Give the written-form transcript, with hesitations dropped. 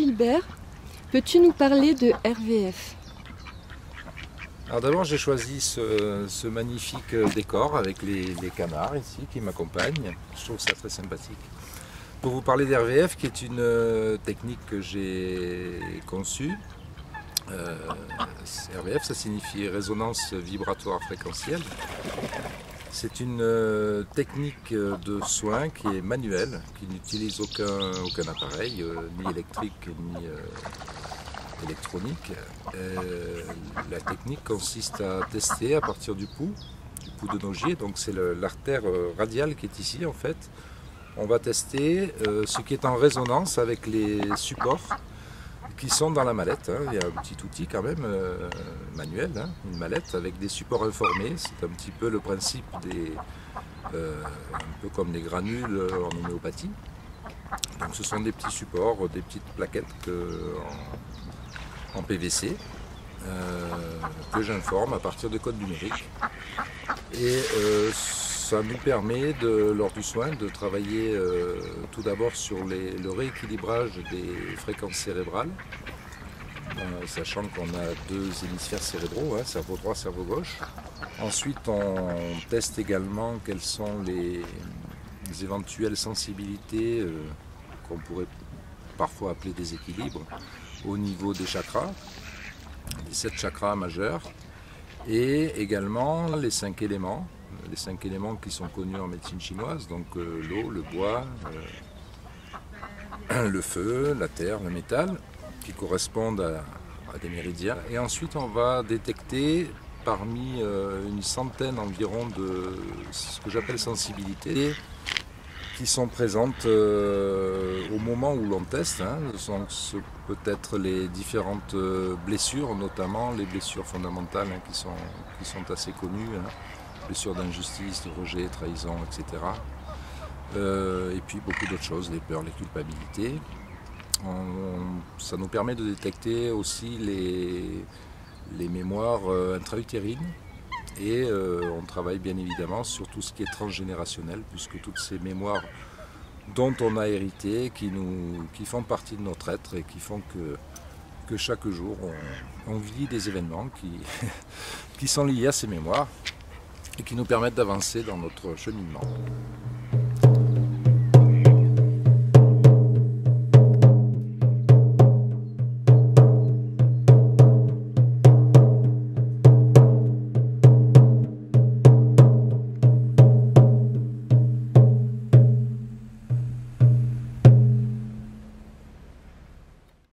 Gilbert, peux-tu nous parler de RVF? Alors d'abord j'ai choisi ce magnifique décor avec les canards ici qui m'accompagnent. Je trouve ça très sympathique. Pour vous parler d'RVF qui est une technique que j'ai conçue. RVF ça signifie résonance vibratoire fréquentielle. C'est une technique de soin qui est manuelle, qui n'utilise aucun appareil, ni électrique ni électronique. La technique consiste à tester à partir du pouls de nogier, donc c'est l'artère radiale qui est ici en fait. On va tester ce qui est en résonance avec les supports qui sont dans la mallette. Il y a un petit outil quand même manuel, une mallette avec des supports informés. C'est un petit peu le principe un peu comme des granules en homéopathie. Donc ce sont des petits supports, des petites plaquettes en PVC que j'informe à partir de codes numériques. Et ça nous permet, lors du soin, de travailler tout d'abord sur le rééquilibrage des fréquences cérébrales, sachant qu'on a deux hémisphères cérébraux, cerveau droit, cerveau gauche. Ensuite, on teste également quelles sont les éventuelles sensibilités qu'on pourrait parfois appeler des équilibres au niveau des chakras, les 7 chakras majeurs, et également les 5 éléments. Les 5 éléments qui sont connus en médecine chinoise, donc l'eau, le bois, le feu, la terre, le métal, qui correspondent à des méridiens. Et ensuite on va détecter parmi une centaine environ de ce que j'appelle sensibilités qui sont présentes au moment où l'on teste. Donc ce peut être les différentes blessures, notamment les blessures fondamentales qui sont assez connues. Blessures d'injustice, de rejet, trahison, etc. Et puis beaucoup d'autres choses, les peurs, les culpabilités. Ça nous permet de détecter aussi les mémoires intra-utérines. Et on travaille bien évidemment sur tout ce qui est transgénérationnel, puisque toutes ces mémoires dont on a hérité, qui font partie de notre être et qui font que chaque jour on vit des événements qui sont liés à ces mémoires et qui nous permettent d'avancer dans notre cheminement.